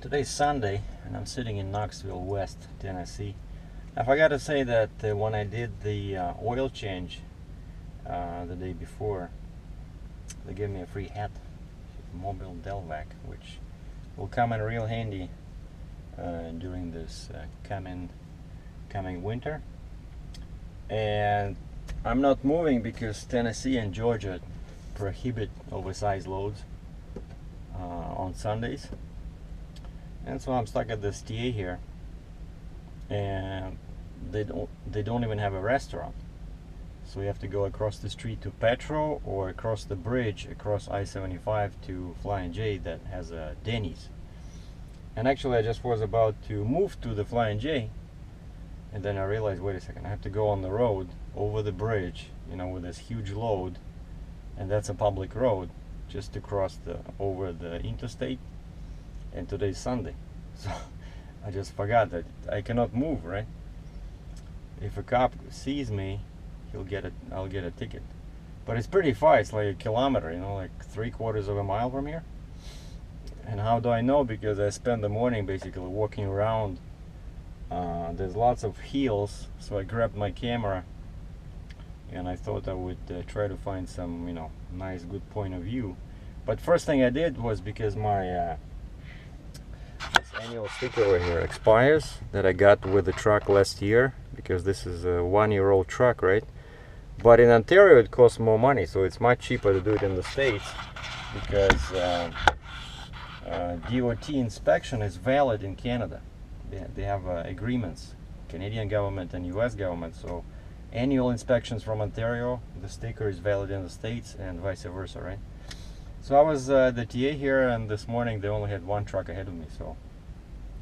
Today's Sunday and I'm sitting in Knoxville, West Tennessee. I forgot to say that when I did the oil change the day before, they gave me a free hat, mobile Delvac, which will come in real handy during this coming winter. And I'm not moving because Tennessee and Georgia prohibit oversized loads on Sundays. And so I'm stuck at this TA here, and they don't even have a restaurant. So we have to go across the street to Petro or across the bridge across I-75 to Flying J that has a Denny's. And actually I just was about to move to the Flying J, and then I realized, wait a second, I have to go on the road over the bridge, you know, with this huge load, and that's a public road, just to cross over the interstate. And today's Sunday, so I just forgot that I cannot move, right? If a cop sees me, I'll get a ticket. But it's pretty far, it's like a kilometer, you know, like 3/4 of a mile from here. And how do I know? Because I spend the morning basically walking around. There's lots of hills, so I grabbed my camera and I thought I would try to find some, you know, nice good point of view. But first thing I did was, because my this annual sticker over here expires that I got with the truck last year, because this is a 1-year-old truck, right? But in Ontario it costs more money, so it's much cheaper to do it in the States, because DOT inspection is valid in Canada. They have agreements, Canadian government and US government, so annual inspections from Ontario, the sticker is valid in the States, and vice versa, right? So I was the TA here, and this morning they only had one truck ahead of me, so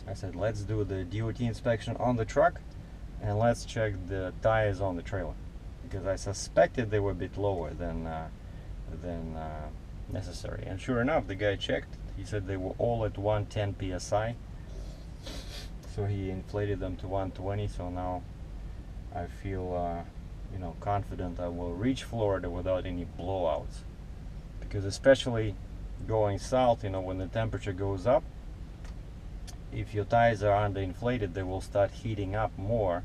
I said, let's do the DOT inspection on the truck and let's check the tires on the trailer, because I suspected they were a bit lower than necessary. And sure enough, the guy checked. He said they were all at 110 psi, so he inflated them to 120. So now I feel you know, confident I will reach Florida without any blowouts. Because especially going south, you know, when the temperature goes up, if your tires are underinflated, they will start heating up more,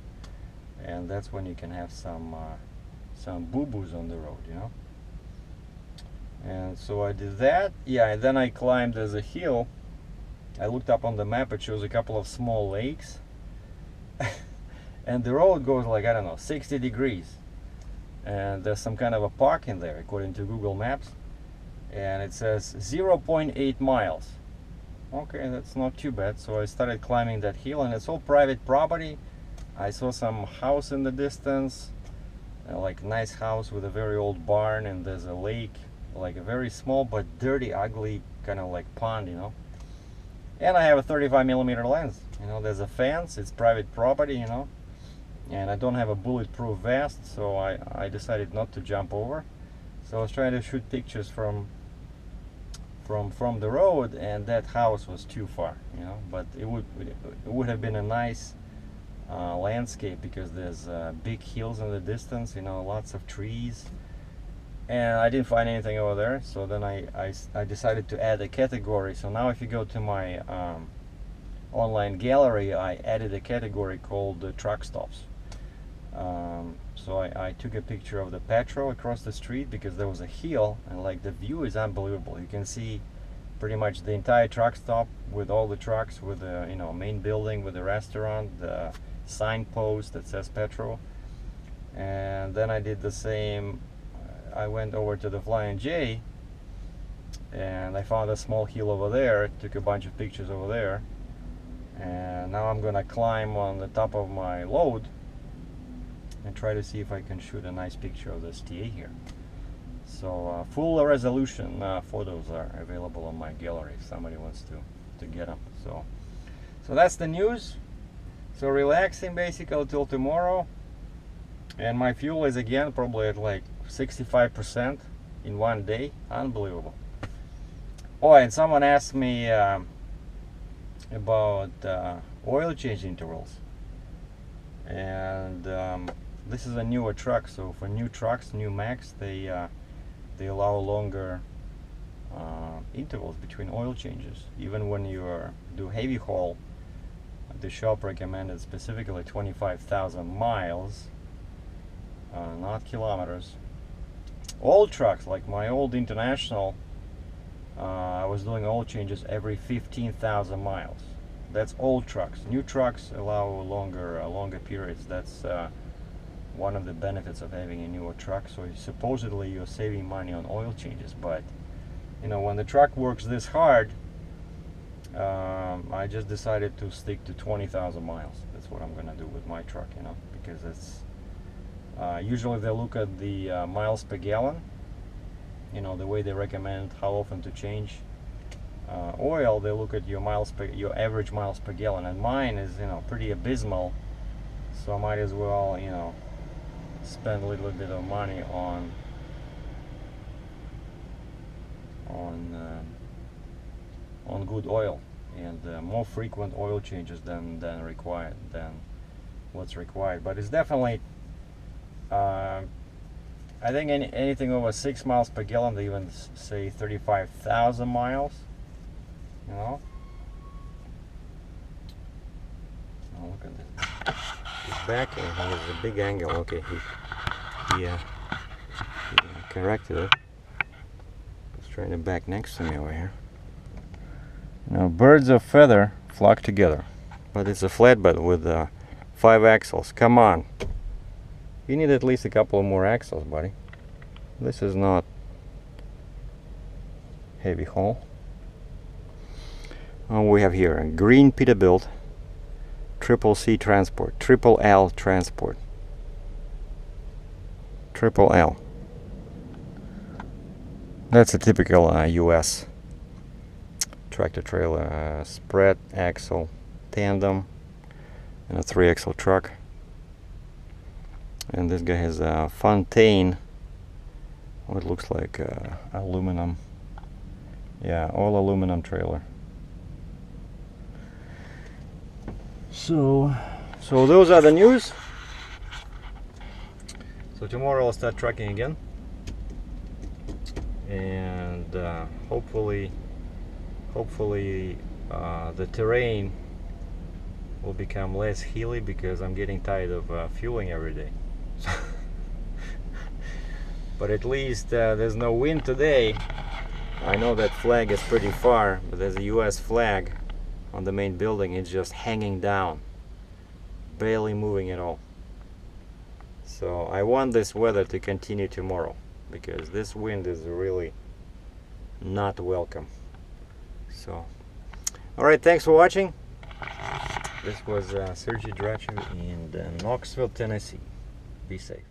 and that's when you can have some boo-boos on the road, you know. And so I did that, yeah. And then I climbed, there's a hill. I looked up on the map, it shows a couple of small lakes, and the road goes like, I don't know, 60 degrees, and there's some kind of a park in there according to Google Maps. And it says 0.8 miles. Okay, that's not too bad. So I started climbing that hill, and it's all private property. I saw some house in the distance, like nice house with a very old barn, and there's a lake, like a very small but dirty, ugly kind of like pond, you know. And I have a 35mm lens. You know, there's a fence, it's private property, you know, and I don't have a bulletproof vest, so I decided not to jump over. So I was trying to shoot pictures from the road, and that house was too far, you know. But it would have been a nice landscape, because there's big hills in the distance, you know, lots of trees, and I didn't find anything over there. So then I decided to add a category. So now if you go to my online gallery, I added a category called truck stops. So I took a picture of the Petro across the street, because there was a hill, and like the view is unbelievable. You can see pretty much the entire truck stop with all the trucks, with the, you know, main building with the restaurant, the signpost that says Petro. And then I did the same. I went over to the Flying J, and I found a small hill over there, took a bunch of pictures over there, and now I'm gonna climb on the top of my load and try to see if I can shoot a nice picture of this TA here. So full resolution photos are available on my gallery if somebody wants to get them. So that's the news. So relaxing basically till tomorrow, and my fuel is again probably at like 65% in one day. Unbelievable. Oh, and someone asked me about oil change intervals, and this is a newer truck, so for new trucks, new Max, they allow longer intervals between oil changes. Even when you do heavy haul, the shop recommended specifically 25,000 miles, not kilometers. Old trucks, like my old International, I was doing oil changes every 15,000 miles. That's old trucks. New trucks allow longer periods. That's one of the benefits of having a newer truck. So supposedly you're saving money on oil changes, but you know, when the truck works this hard, I just decided to stick to 20,000 miles. That's what I'm gonna do with my truck, you know, because it's usually they look at the miles per gallon, you know, the way they recommend how often to change oil. They look at your average miles per gallon, and mine is, you know, pretty abysmal. So I might as well, you know, spend a little bit of money on good oil and more frequent oil changes than what's required. But it's definitely I think anything over 6 miles per gallon, they even say 35,000 miles, you know. Oh, look at this. He's back and he has a big angle. Okay, he corrected it. He's trying to back next to me over here. Now, birds of feather flock together, but it's a flatbed with 5 axles. Come on. You need at least a couple of more axles, buddy. This is not heavy haul. We have here a green Peterbilt Triple C transport, Triple L transport, Triple L. That's a typical US tractor trailer, spread axle, tandem, and a 3-axle truck. And this guy has a Fontaine, what looks like aluminum, yeah, all aluminum trailer. So those are the news. So tomorrow I'll start trucking again, and hopefully the terrain will become less hilly, because I'm getting tired of fueling every day. But at least there's no wind today. I know that flag is pretty far, but there's a US flag on the main building. It's just hanging down, barely moving at all. So I want this weather to continue tomorrow, because this wind is really not welcome. So, alright, thanks for watching. This was SERGEI DRATCHEV in Knoxville, Tennessee. Be safe.